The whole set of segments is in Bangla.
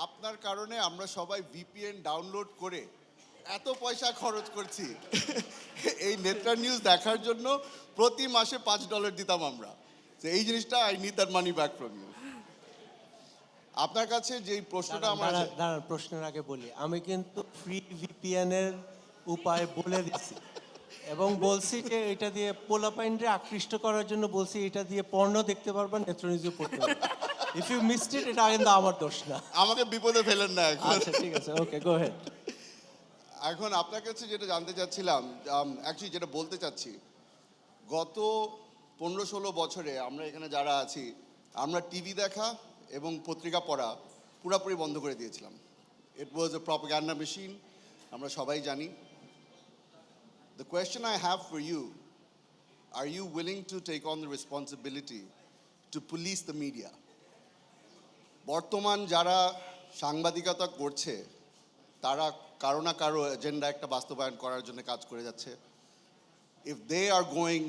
আপনার কারণে আমরা সবাই ভিপিএন ডাউনলোড করে এত পয়সা খরচ করছি এই নেত্রা নিউজ দেখার জন্য প্রতি মাসে $5 দিতাম আমরা। তো এই জিনিসটা I need that money back from you. আপনার কাছে যেই প্রশ্নটা আমার আছে, দাঁড়ান, প্রশ্নের আগে বলি, আমি কিন্তু ফ্রি ভিপিএন এর উপায় বলে দিচ্ছি এবং বলছি যে এটা দিয়ে পোলাপাইনরে আকৃষ্ট করার জন্য বলছি এটা দিয়ে পর্ণ দেখতে পারবেন, নেত্রনিউজও পড়তে পারবেন। ইফ ইউ মিসড ইট, এটা কিন্তু আমার দোষ না। আমাকে বিপদে ফেলেন না এখন। আচ্ছা ঠিক আছে, ওকে, গো হেড। এখন আপনার কাছে যেটা জানতে চাচ্ছিলাম, অ্যাকচুয়ালি যেটা বলতে চাচ্ছি, গত 15-16 বছরে আমরা এখানে যারা আছি, আমরা টিভি দেখা এবং পত্রিকা পড়া পুরোপুরি বন্ধ করে দিয়েছিলাম। ইট ওয়াজ এ প্রপাগান্ডা মেশিন, আমরা সবাই জানি। The question I have for you, are you willing to take on the responsibility to police the media? বর্তমান যারা সাংবাদিকতা করছে তারা কারো না কারো এজেন্ডা একটা বাস্তবায়ন করার জন্য কাজ করে যাচ্ছে। If they are going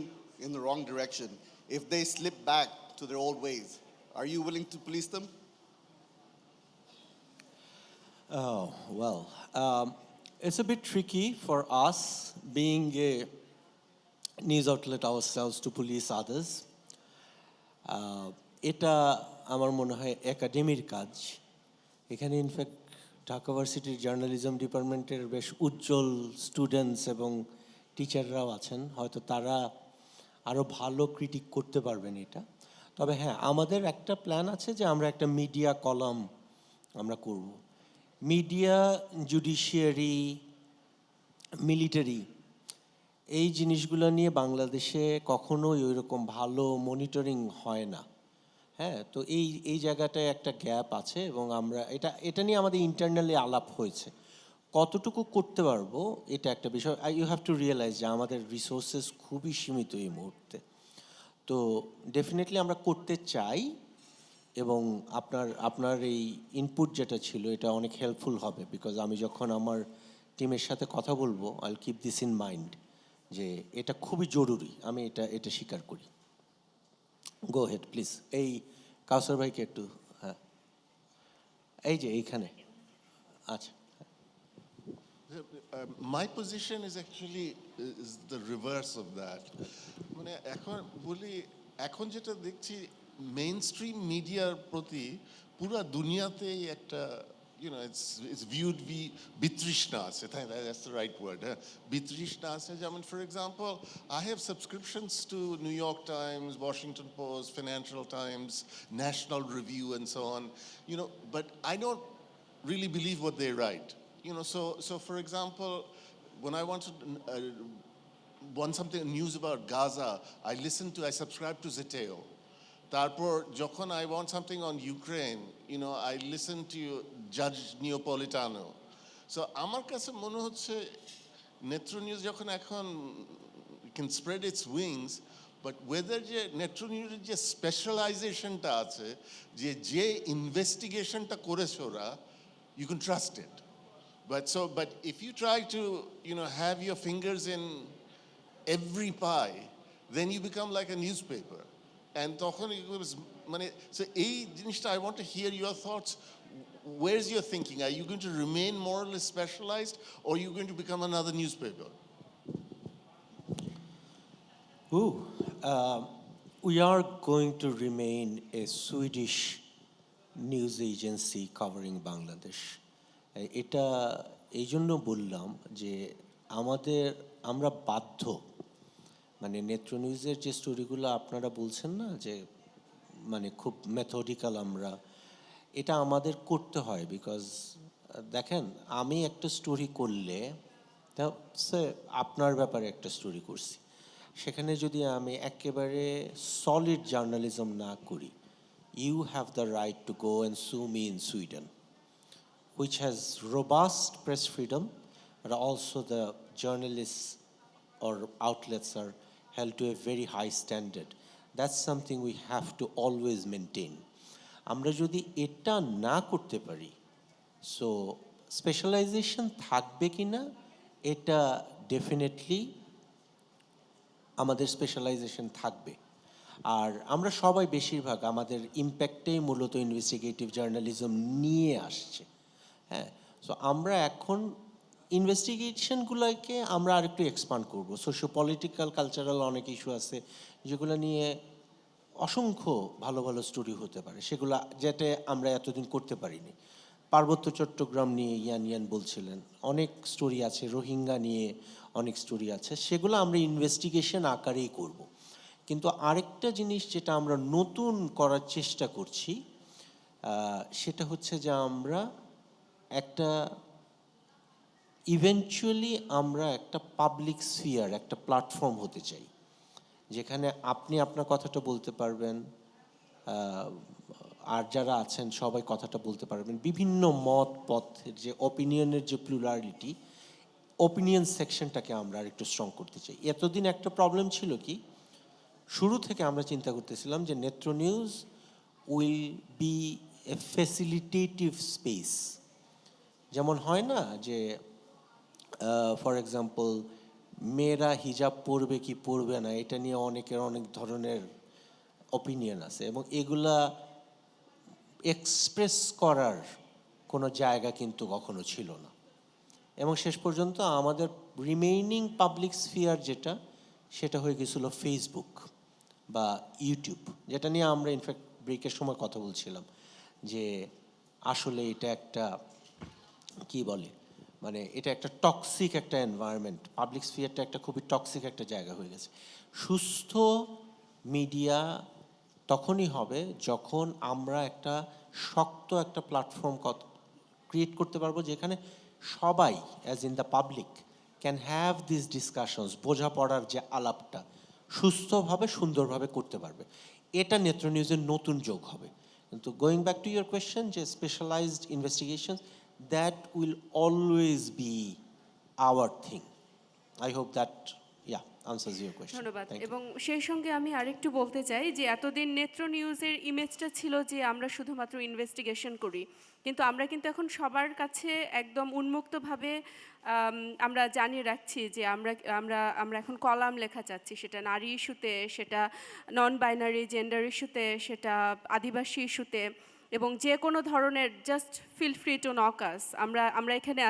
in the wrong direction, if they slip back to their old ways, are you willing to police them? Oh, well, it's a bit tricky for us, being a news outlet ourselves, to police others. এটা আমার মনে হয় একাডেমির কাজ। এখানে ইনফ্যাক্ট ঢাকা ভার্সিটির জার্নালিজম ডিপার্টমেন্টের বেশ উজ্জ্বল স্টুডেন্টস এবং টিচাররাও আছেন, হয়তো তারা আরও ভালো ক্রিটিক করতে পারবেন এটা। তবে হ্যাঁ, আমাদের একটা প্ল্যান আছে যে আমরা একটা মিডিয়া কলাম আমরা করব। মিডিয়া, জুডিশিয়ারি, মিলিটারি, এই জিনিসগুলো নিয়ে বাংলাদেশে কখনোই ওই রকম ভালো মনিটরিং হয় না। হ্যাঁ, তো এই জায়গাটায় একটা গ্যাপ আছে এবং আমরা এটা নিয়ে আমাদের ইন্টারনালি আলাপ হয়েছে। কতটুকু করতে পারবো এটা একটা বিষয়। ইউ হ্যাভ টু রিয়েলাইজ যে আমাদের রিসোর্সেস খুবই সীমিত এই মুহূর্তে। তো ডেফিনেটলি আমরা করতে চাই এবং আপনার এই ইনপুট যেটা ছিল এটা অনেক হেল্পফুল হবে, বিকজ আমি যখন আমার টিমের সাথে কথা বলবো, I will keep this in mind যে এটা খুবই জরুরি, আমি এটা স্বীকার করি। গো হেড প্লিজ। এই কাউসার ভাইকে একটু, হ্যাঁ, এই যে এইখানে। আচ্ছা, My position is actually is the reverse of that. মানে এখন বলি, এখন যেটা দেখছি মেইন স্ট্রিম মিডিয়ার প্রতি পুরা দুনিয়াতেই একটা it's viewed বিতৃষ্ণা আছে, তাই না? That's the right word, হ্যাঁ, বিতৃষ্ণা আছে। যেমন for example, I have subscriptions to New York Times, Washington Post, Financial Times, National Review and so on, but I don't really believe what they write. So for example, when I want something news about Gaza, I subscribe to Zeteo. Tarpor যখন I want something on Ukraine, I listen to Judge Neapolitano. So আমার কাছে মনে হচ্ছে নেত্র নিউজ যখন এখন can spread its wings, but whether যে নেত্র নিউজের যে স্পেশালাইজেশনটা আছে, যে ইনভেস্টিগেশনটা করেছে ওরা, you can trust it. But if you try to, have your fingers in every pie, then you become like a newspaper. And তখন it was, so এই জিনিসটা, I want to hear your thoughts. Where's your thinking? Are you going to remain more or less specialized, or are you going to become another newspaper? We are going to remain a Swedish news agency covering Bangladesh. এটা এই জন্য বললাম যে আমরা বাধ্য, নেত্র নিউজের যে স্টোরিগুলো আপনারা বলছেন না যে খুব মেথডিক্যাল, এটা আমাদের করতে হয়। বিকজ দেখেন, আমি একটা স্টোরি করলে, আপনার ব্যাপারে একটা স্টোরি করছি, সেখানে যদি আমি একেবারে সলিড জার্নালিজম না করি, you have the right to go and sue me in Sweden, which has robust press freedom, but also the journalists or outlets are held to a very high standard. That's something we have to always maintain. আমরা যদি এটা না করতে পারি, সো স্পেশালাইজেশন থাকবে কি না, এটা ডেফিনেটলি আমাদের স্পেশালাইজেশন থাকবে। আর আমরা সবাই বেশিরভাগ আমাদের ইম্প্যাক্টেই মূলত ইনভেস্টিগেটিভ জার্নালিজম নিয়ে আসছে। হ্যাঁ, সো আমরা এখন ইনভেস্টিগেশনগুলোকে আমরা আরেকটু এক্সপান্ড করব। সোশিও পলিটিক্যাল কালচারাল অনেক ইস্যু আছে যেগুলো নিয়ে অসংখ্য ভালো ভালো স্টোরি হতে পারে, সেগুলো যেটা আমরা এতদিন করতে পারিনি। পার্বত্য চট্টগ্রাম নিয়ে ইয়ান ইয়ান বলছিলেন, অনেক স্টোরি আছে, রোহিঙ্গা নিয়ে অনেক স্টোরি আছে, সেগুলো আমরা ইনভেস্টিগেশন আকারেই করব। কিন্তু আরেকটা জিনিস যেটা আমরা নতুন করার চেষ্টা করছি, সেটা হচ্ছে যে আমরা একটা ইভেনচুয়ালি আমরা একটা পাবলিক স্ফিয়ার, একটা প্ল্যাটফর্ম হতে চাই যেখানে আপনি আপনার কথাটা বলতে পারবেন, আর যারা আছেন সবাই কথাটা বলতে পারবেন, বিভিন্ন মত পথের যে অপিনিয়নের যে প্লুরালিটি, অপিনিয়ন সেকশনটাকে আমরা আর একটু স্ট্রং করতে চাই। এতদিন একটা প্রবলেম ছিল কি, শুরু থেকে আমরা চিন্তা করতেছিলাম যে Netra News will be a facilitative space. যেমন হয় না যে ফর এক্সাম্পল মেয়েরা হিজাব পরবে কি পরবে না, এটা নিয়ে অনেকের অনেক ধরনের অপিনিয়ন আছে, এবং এগুলা এক্সপ্রেস করার কোনো জায়গা কিন্তু কখনো ছিল না। এবং শেষ পর্যন্ত আমাদের রিমেইনিং পাবলিক স্ফিয়ার যেটা, সেটা হয়ে গেছিলো ফেসবুক বা ইউটিউব, যেটা নিয়ে আমরা ইনফ্যাক্ট ব্রেকের সময় কথা বলছিলাম যে আসলে এটা একটা কি বলে, মানে এটা একটা টক্সিক একটা এনভায়রনমেন্ট, পাবলিক স্ফিয়ারটা একটা খুবই টক্সিক একটা জায়গা হয়ে গেছে। সুস্থ মিডিয়া তখনই হবে যখন আমরা একটা শক্ত একটা প্ল্যাটফর্ম ক্রিয়েট করতে পারবো যেখানে সবাই as in the public can have this discussions, বোঝাপড়ার যে আলাপটা সুস্থভাবে সুন্দরভাবে করতে পারবে। এটা নেত্র নিউজের নতুন যোগ হবে। কিন্তু going back to your question, যে specialised investigation, that will always be our thing. I hope that answers your question. ধন্যবাদ। Thank you. এবং সেই সঙ্গে আমি আরেকটু বলতে চাই যে এতদিন নেত্র নিউজের ইমেজটা ছিল যে আমরা শুধুমাত্র ইনভেস্টিগেশন করি, কিন্তু আমরা কিন্তু এখন সবার কাছে একদম উন্মুক্তভাবে আমরা জানিয়ে রাখছি যে আমরা আমরা আমরা এখন কলাম লেখা চাচ্ছি, সেটা নারী ইস্যুতে, সেটা নন বাইনারি জেন্ডার ইস্যুতে, সেটা আদিবাসী ইস্যুতে, এবং যে কোনো ধরনের, just feel free to knock us. আমরা এখানে